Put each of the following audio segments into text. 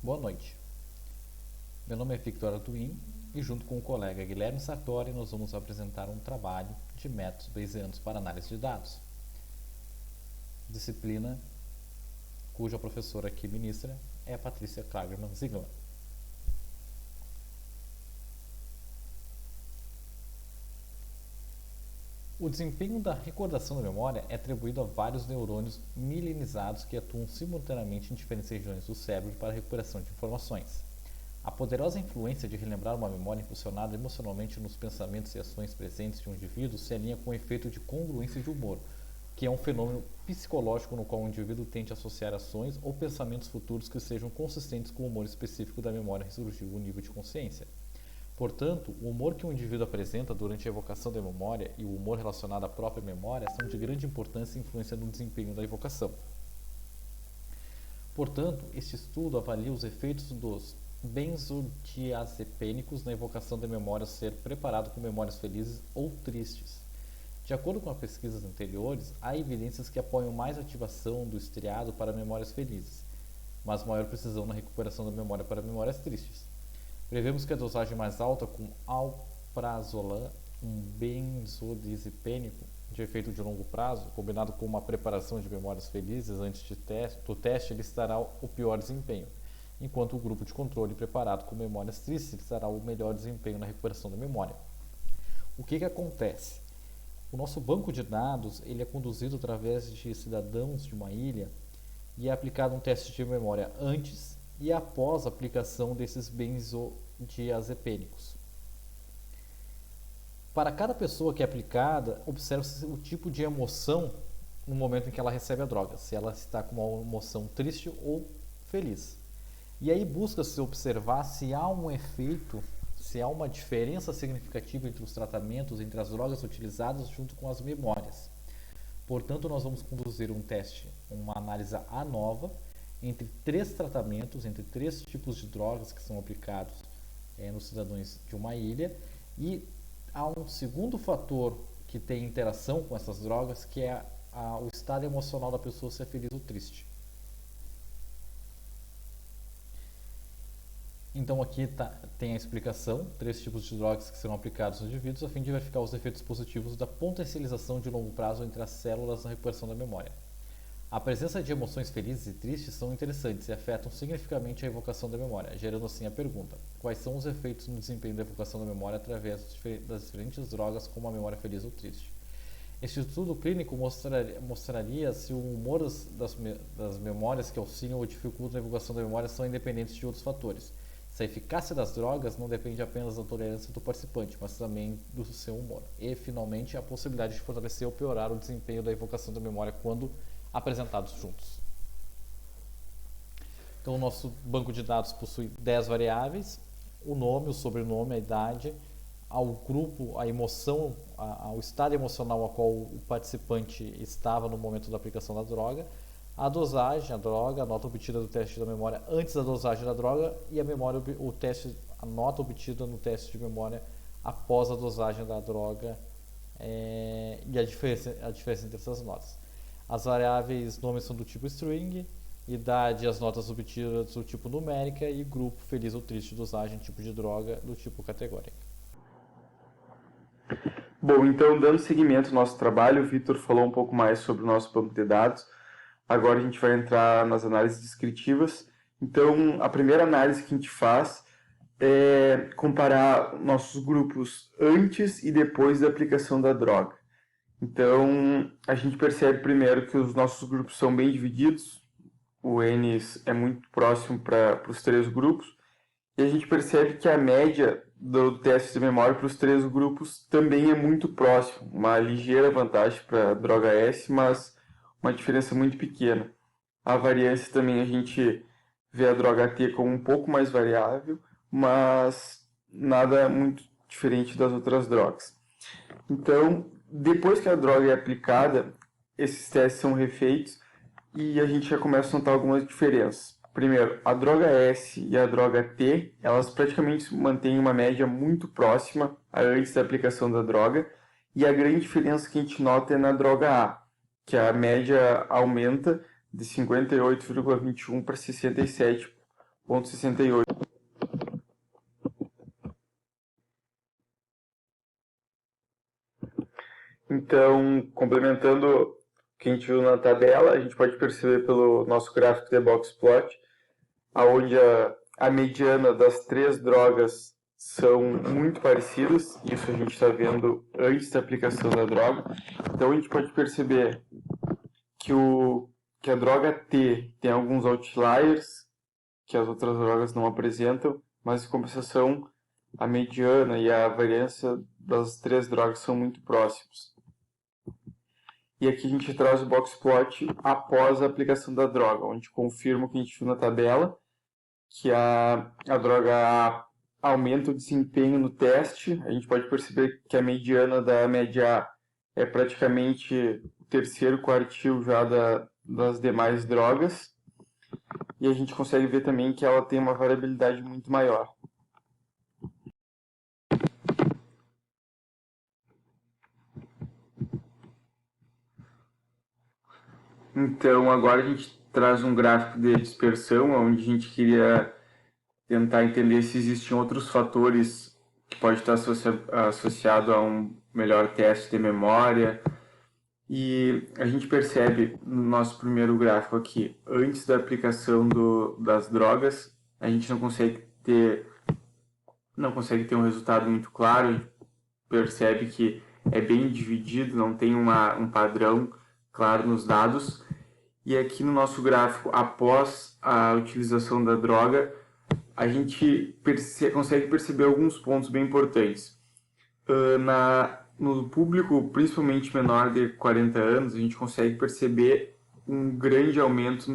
Boa noite. Meu nome é Victor Arduin e junto com o colega Guilherme Sartori nós vamos apresentar um trabalho de métodos bayesianos para análise de dados. Disciplina cuja professora aqui ministra é a Patrícia Klagerman Ziegler. O desempenho da recordação da memória é atribuído a vários neurônios milenizados que atuam simultaneamente em diferentes regiões do cérebro para a recuperação de informações. A poderosa influência de relembrar uma memória impulsionada emocionalmente nos pensamentos e ações presentes de um indivíduo se alinha com o efeito de congruência de humor, que é um fenômeno psicológico no qual o indivíduo tende a associar ações ou pensamentos futuros que sejam consistentes com o humor específico da memória ressurgiu o nível de consciência. Portanto, o humor que um indivíduo apresenta durante a evocação da memória e o humor relacionado à própria memória são de grande importância e influência no desempenho da evocação. Portanto, este estudo avalia os efeitos dos benzodiazepínicos na evocação da memória ao ser preparado com memórias felizes ou tristes. De acordo com as pesquisas anteriores, há evidências que apoiam mais ativação do estriado para memórias felizes, mas maior precisão na recuperação da memória para memórias tristes. Prevemos que a dosagem mais alta com alprazolam, um benzodiazepínico de efeito de longo prazo, combinado com uma preparação de memórias felizes antes do teste, elicitará o pior desempenho, enquanto o grupo de controle preparado com memórias tristes elicitará o melhor desempenho na recuperação da memória. O que acontece? O nosso banco de dados ele é conduzido através de cidadãos de uma ilha e é aplicado um teste de memória antes e após a aplicação desses benzodiazepínicos. Para cada pessoa que é aplicada, observa-se o tipo de emoção no momento em que ela recebe a droga, se ela está com uma emoção triste ou feliz. E aí busca-se observar se há um efeito, se há uma diferença significativa entre os tratamentos, entre as drogas utilizadas junto com as memórias. Portanto, nós vamos conduzir um teste, uma análise ANOVA, entre 3 tratamentos, entre 3 tipos de drogas que são aplicados nos cidadãos de uma ilha, e há um segundo fator que tem interação com essas drogas, que é o estado emocional da pessoa, se é feliz ou triste. Então aqui tem a explicação, 3 tipos de drogas que serão aplicados nos indivíduos a fim de verificar os efeitos positivos da potencialização de longo prazo entre as células na recuperação da memória. A presença de emoções felizes e tristes são interessantes e afetam significativamente a evocação da memória, gerando assim a pergunta: quais são os efeitos no desempenho da evocação da memória através das diferentes drogas como a memória feliz ou triste? Este estudo clínico mostraria se o humor das memórias que auxiliam ou dificultam a evocação da memória são independentes de outros fatores. Se a eficácia das drogas não depende apenas da tolerância do participante, mas também do seu humor. E, finalmente, a possibilidade de fortalecer ou piorar o desempenho da evocação da memória quando apresentados juntos. Então, o nosso banco de dados possui 10 variáveis: o nome, o sobrenome, a idade, ao grupo, a emoção, ao estado emocional ao qual o participante estava no momento da aplicação da droga, a dosagem, a droga, a nota obtida do teste da memória antes da dosagem da droga e a nota obtida no teste de memória após a dosagem da droga e a diferença entre essas notas. As variáveis nome são do tipo string, idade e as notas obtidas do tipo numérica e grupo feliz ou triste, dosagem, tipo de droga do tipo categórica. Bom, então dando seguimento ao nosso trabalho, o Victor falou um pouco mais sobre o nosso banco de dados. Agora a gente vai entrar nas análises descritivas. Então a primeira análise que a gente faz é comparar nossos grupos antes e depois da aplicação da droga. Então, a gente percebe primeiro que os nossos grupos são bem divididos, o N é muito próximo para os 3 grupos, e a gente percebe que a média do teste de memória para os 3 grupos também é muito próximo, uma ligeira vantagem para a droga S, mas uma diferença muito pequena. A variância também a gente vê a droga T como um pouco mais variável, mas nada muito diferente das outras drogas. Então, depois que a droga é aplicada, esses testes são refeitos e a gente já começa a notar algumas diferenças. Primeiro, a droga S e a droga T, elas praticamente mantêm uma média muito próxima a antes da aplicação da droga, e a grande diferença que a gente nota é na droga A, que a média aumenta de 58,21 para 67 0,68. Então, complementando o que a gente viu na tabela, a gente pode perceber pelo nosso gráfico de box plot, onde a mediana das 3 drogas são muito parecidas. Isso a gente está vendo antes da aplicação da droga. Então, a gente pode perceber que a droga T tem alguns outliers que as outras drogas não apresentam, mas em compensação a mediana e a variância das 3 drogas são muito próximos. E aqui a gente traz o box plot após a aplicação da droga, onde confirma o que a gente viu na tabela, que a droga aumenta o desempenho no teste. A gente pode perceber que a mediana da média A é praticamente o terceiro quartil já das demais drogas. E a gente consegue ver também que ela tem uma variabilidade muito maior. Então, agora a gente traz um gráfico de dispersão, onde a gente queria tentar entender se existem outros fatores que pode estar associado a um melhor teste de memória. E a gente percebe no nosso primeiro gráfico aqui, antes da aplicação das drogas, a gente não consegue ter um resultado muito claro. A gente percebe que é bem dividido, não tem um padrão claro nos dados. E aqui no nosso gráfico, após a utilização da droga, a gente consegue perceber alguns pontos bem importantes. No público, principalmente menor de 40 anos, a gente consegue perceber um grande aumento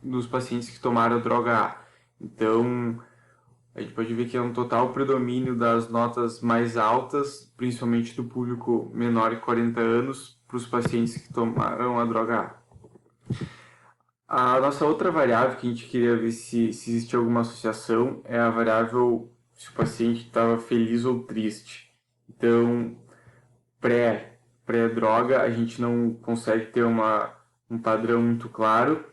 nos pacientes que tomaram a droga A. Então, a gente pode ver que é um total predomínio das notas mais altas, principalmente do público menor de 40 anos, para os pacientes que tomaram a droga A. A nossa outra variável que a gente queria ver se existe alguma associação é a variável se o paciente estava feliz ou triste. Então, pré-droga, a gente não consegue ter um padrão muito claro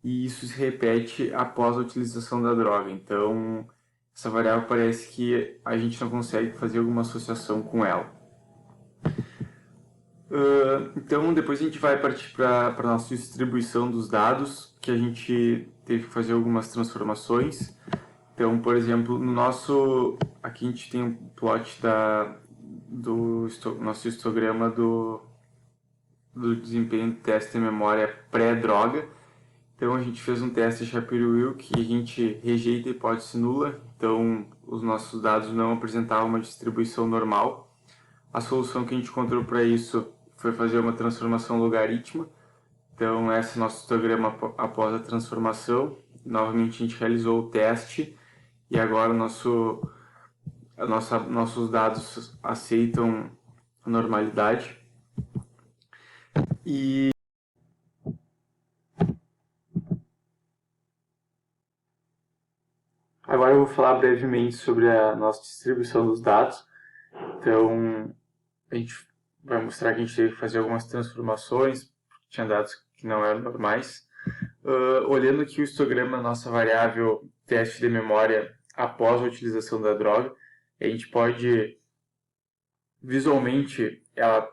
e isso se repete após a utilização da droga. Então, essa variável parece que a gente não consegue fazer alguma associação com ela. Então, depois a gente vai partir para a nossa distribuição dos dados, que a gente teve que fazer algumas transformações. Então, por exemplo, aqui a gente tem um plot do nosso histograma do desempenho do teste de memória pré-droga. Então, a gente fez um teste de Shapiro-Wilk e a gente rejeita a hipótese nula. Então, os nossos dados não apresentavam uma distribuição normal. A solução que a gente encontrou para isso foi fazer uma transformação logarítmica. Então, esse é o nosso histograma após a transformação. Novamente, a gente realizou o teste e agora nossos dados aceitam a normalidade. E agora eu vou falar brevemente sobre a nossa distribuição dos dados. Então, a gente vai mostrar que a gente teve que fazer algumas transformações, porque tinha dados que não eram normais. Olhando aqui o histograma, nossa variável teste de memória após a utilização da droga, a gente pode, visualmente, ela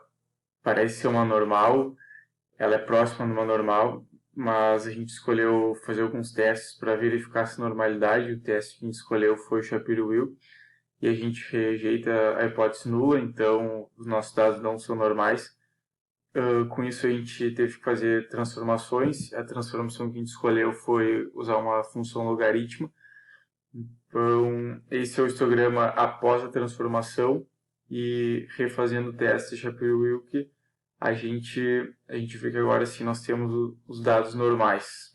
parece ser uma normal, ela é próxima de uma normal, mas a gente escolheu fazer alguns testes para verificar essa normalidade. O teste que a gente escolheu foi o Shapiro-Wilk, e a gente rejeita a hipótese nula, então os nossos dados não são normais. Com isso a gente teve que fazer transformações. A transformação que a gente escolheu foi usar uma função logarítmica. Então, esse é o histograma após a transformação, e refazendo o teste Shapiro-Wilk, a gente vê que agora sim nós temos os dados normais.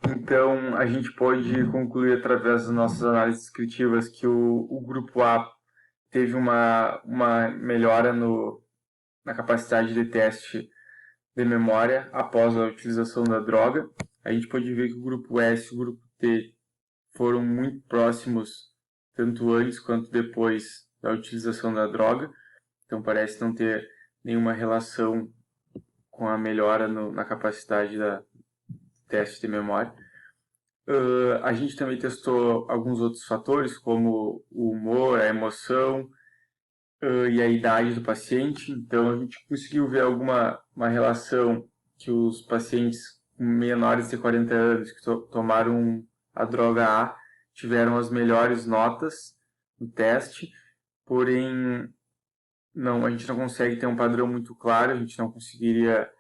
Então, a gente pode concluir através das nossas análises descritivas que o grupo A teve uma melhora na capacidade de teste de memória após a utilização da droga. A gente pode ver que o grupo S e o grupo T foram muito próximos, tanto antes quanto depois da utilização da droga. Então, parece não ter nenhuma relação com a melhora na capacidade da teste de memória. A gente também testou alguns outros fatores, como o humor, a emoção e a idade do paciente. Então, a gente conseguiu ver uma relação que os pacientes menores de 40 anos que tomaram a droga A tiveram as melhores notas no teste, porém a gente não consegue ter um padrão muito claro, a gente não conseguiria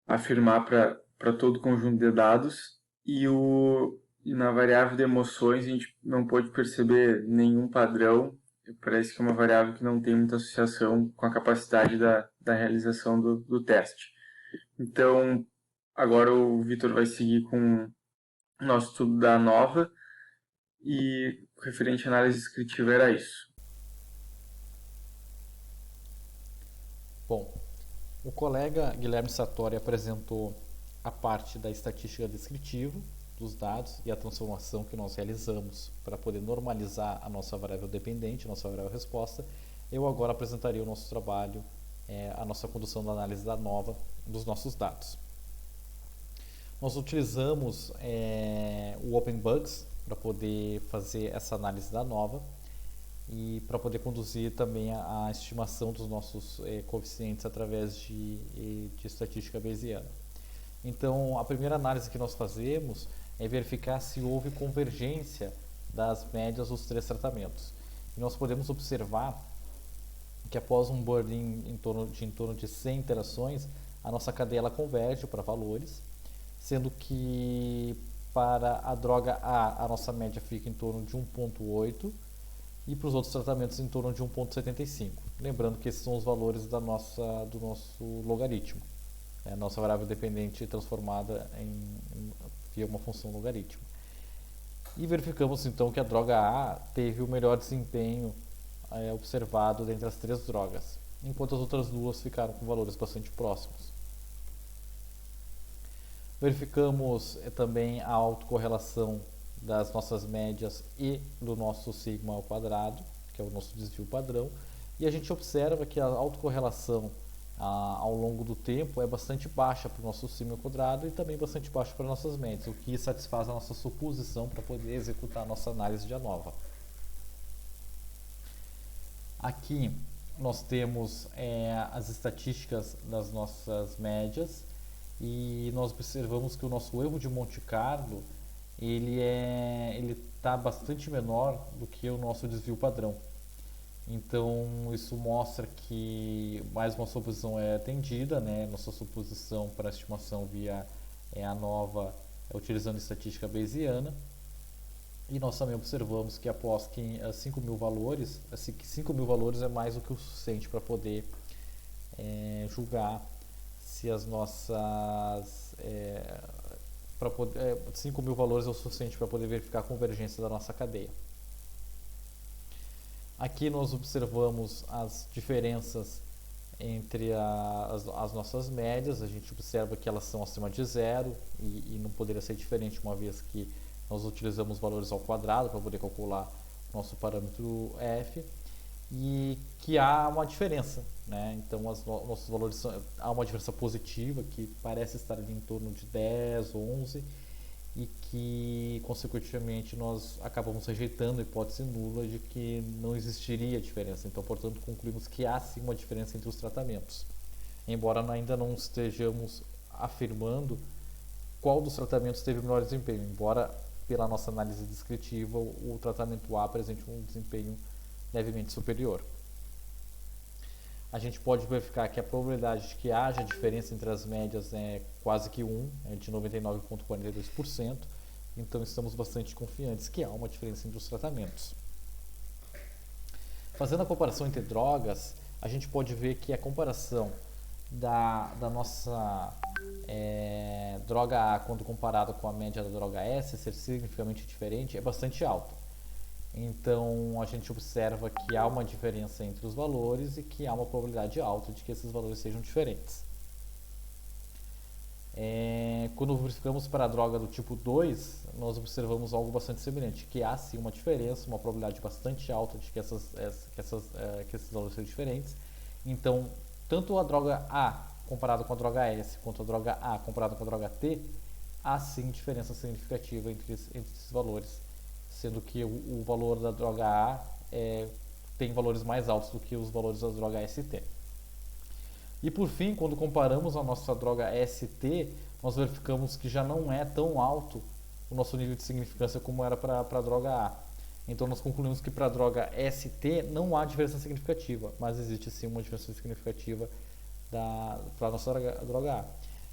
afirmar para todo o conjunto de dados, e na variável de emoções a gente não pôde perceber nenhum padrão. Parece que é uma variável que não tem muita associação com a capacidade da realização do teste. Então, agora o Vitor vai seguir com o nosso estudo da ANOVA, e referente à análise descritiva era isso. Bom, o colega Guilherme Sartori apresentou a parte da estatística descritiva dos dados e a transformação que nós realizamos para poder normalizar a nossa variável dependente, a nossa variável resposta. Eu agora apresentaria o nosso trabalho, a nossa condução da análise da ANOVA dos nossos dados. Nós utilizamos o OpenBugs para poder fazer essa análise da ANOVA e para poder conduzir também a estimação dos nossos coeficientes através de estatística bayesiana. Então, a primeira análise que nós fazemos é verificar se houve convergência das médias dos 3 tratamentos. E nós podemos observar que após um burn em torno de 100 interações, a nossa cadeia ela converge para valores, sendo que para a droga A, a nossa média fica em torno de 1,8 e para os outros tratamentos em torno de 1,75. Lembrando que esses são os valores do nosso logaritmo, a nossa variável dependente transformada via uma função logaritmo. E verificamos então que a droga A teve o melhor desempenho observado dentre as 3 drogas, enquanto as outras 2 ficaram com valores bastante próximos. Verificamos também a autocorrelação das nossas médias e do nosso sigma ao quadrado, que é o nosso desvio padrão, e a gente observa que a autocorrelação ao longo do tempo é bastante baixa para o nosso sigma ao quadrado e também bastante baixa para nossas médias, o que satisfaz a nossa suposição para poder executar a nossa análise de ANOVA. Aqui nós temos as estatísticas das nossas médias e nós observamos que o nosso erro de Monte Carlo ele está bastante menor do que o nosso desvio padrão. Então isso mostra que mais uma suposição é atendida, né? Nossa suposição para a estimação via ANOVA utilizando estatística bayesiana. E nós também observamos que após que 5.000 valores, 5.000 valores é mais do que o suficiente para poder julgar se as nossas 5.000 valores é o suficiente para poder verificar a convergência da nossa cadeia. Aqui nós observamos as diferenças entre as nossas médias. A gente observa que elas são acima de 0 e não poderia ser diferente, uma vez que nós utilizamos valores ao quadrado para poder calcular nosso parâmetro f, e que há uma diferença, né? Então nossos valores há uma diferença positiva que parece estar ali em torno de 10, 11 e que consequentemente nós acabamos rejeitando a hipótese nula de que não existiria diferença. Então, portanto, concluímos que há sim uma diferença entre os tratamentos, embora ainda não estejamos afirmando qual dos tratamentos teve o melhor desempenho, embora pela nossa análise descritiva o tratamento A apresente um desempenho levemente superior. A gente pode verificar que a probabilidade de que haja diferença entre as médias é quase que 1, é de 99,42%, então estamos bastante confiantes que há uma diferença entre os tratamentos. Fazendo a comparação entre drogas, a gente pode ver que a comparação da nossa droga A quando comparada com a média da droga S ser significativamente diferente é bastante alta. Então a gente observa que há uma diferença entre os valores e que há uma probabilidade alta de que esses valores sejam diferentes. Quando verificamos para a droga do tipo 2, nós observamos algo bastante semelhante, que há sim uma diferença, uma probabilidade bastante alta de que esses valores sejam diferentes. Então, tanto a droga A comparado com a droga S, quanto a droga A comparado com a droga T, há sim diferença significativa entre esses valores, sendo que o valor da droga A tem valores mais altos do que os valores da droga ST. E por fim, quando comparamos a nossa droga ST, nós verificamos que já não é tão alto o nosso nível de significância como era para a droga A. Então nós concluímos que para a droga ST não há diferença significativa, mas existe sim uma diferença significativa para a nossa droga A.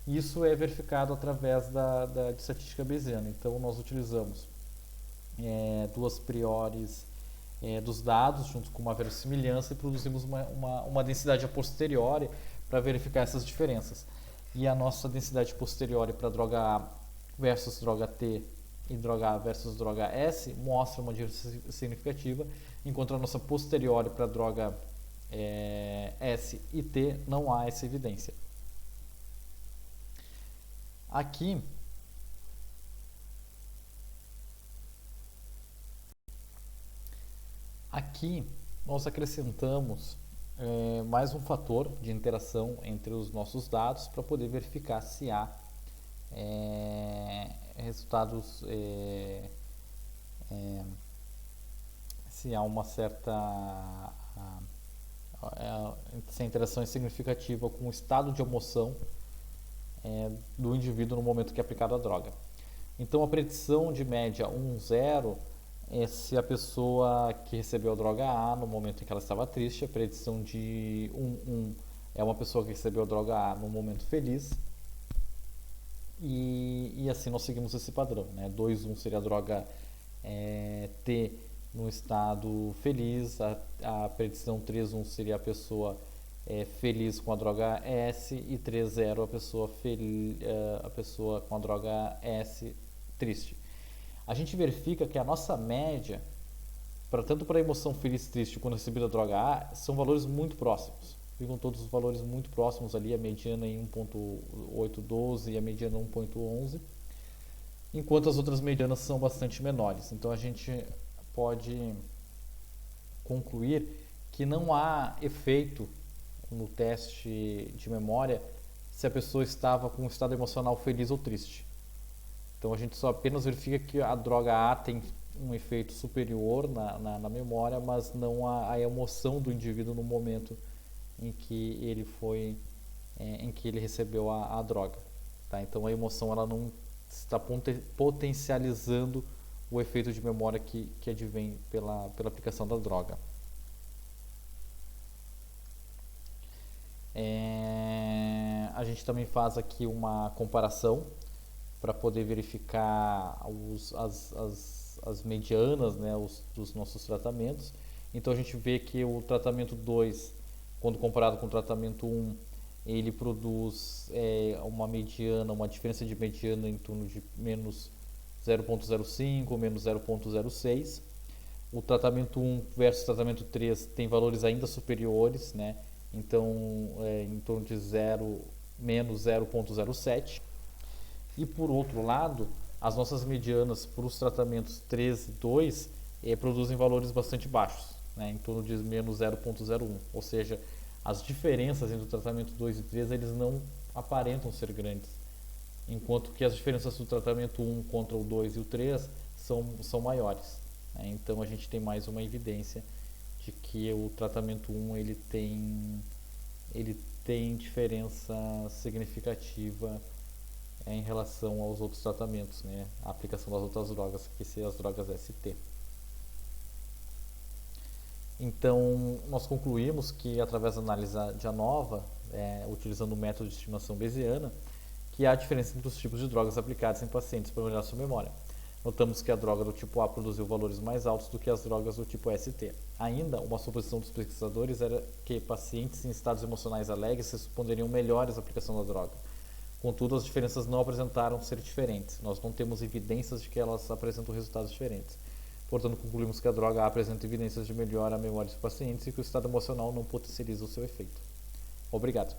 Isso é verificado através de estatística bayesiana. Então nós utilizamos duas priores dos dados junto com uma verossimilhança e produzimos uma densidade a posteriori para verificar essas diferenças. E a nossa densidade posteriori para droga A versus droga T e droga A versus droga S mostra uma diferença significativa, enquanto a nossa posteriori para droga S e T não há essa evidência. Aqui nós acrescentamos mais um fator de interação entre os nossos dados para poder verificar se há resultados, se há uma certa se a interação é significativa com o estado de emoção do indivíduo no momento que é aplicada a droga. Então a predição de média 1,0 é se a pessoa que recebeu a droga A no momento em que ela estava triste. A predição de 1,1 é uma pessoa que recebeu a droga A no momento feliz. E assim nós seguimos esse padrão, né? 2,1 seria a droga T no estado feliz, a predição 3,1 seria a pessoa feliz com a droga S e 3,0 a pessoa com a droga S triste. A gente verifica que a nossa média, tanto para a emoção feliz triste quando recebida a droga A, são valores muito próximos. Ficam todos os valores muito próximos ali, a mediana em 1.812 e a mediana 1.11, enquanto as outras medianas são bastante menores. Então a gente pode concluir que não há efeito no teste de memória se a pessoa estava com um estado emocional feliz ou triste. Então a gente só apenas verifica que a droga A tem um efeito superior na memória, mas não a emoção do indivíduo no momento em que ele recebeu a droga. Tá? Então a emoção ela não está potencializando o efeito de memória que advém pela aplicação da droga. A gente também faz aqui uma comparação para poder verificar as medianas, né, dos nossos tratamentos. Então a gente vê que o tratamento 2, quando comparado com o tratamento 1, ele produz uma diferença de mediana em torno de menos 0,05, menos 0,06. O tratamento 1 versus o tratamento 3 tem valores ainda superiores, né? Então em torno de menos 0,07. E por outro lado, as nossas medianas para os tratamentos 3 e 2 produzem valores bastante baixos, né, em torno de menos 0,01. Ou seja, as diferenças entre o tratamento 2 e 3 eles não aparentam ser grandes, enquanto que as diferenças do tratamento 1 contra o 2 e o 3 são maiores. Né? Então a gente tem mais uma evidência de que o tratamento 1 ele tem diferença significativa em relação aos outros tratamentos, né? A aplicação das outras drogas, que seriam as drogas ST. Então, nós concluímos que, através da análise de ANOVA, utilizando o método de estimação bayesiana, que há diferença entre os tipos de drogas aplicadas em pacientes para melhorar sua memória. Notamos que a droga do tipo A produziu valores mais altos do que as drogas do tipo ST. Ainda, uma suposição dos pesquisadores era que pacientes em estados emocionais alegres responderiam melhores à aplicação da droga. Contudo, as diferenças não apresentaram ser diferentes. Nós não temos evidências de que elas apresentam resultados diferentes. Portanto, concluímos que a droga A apresenta evidências de melhora à memória dos pacientes e que o estado emocional não potencializa o seu efeito. Obrigado.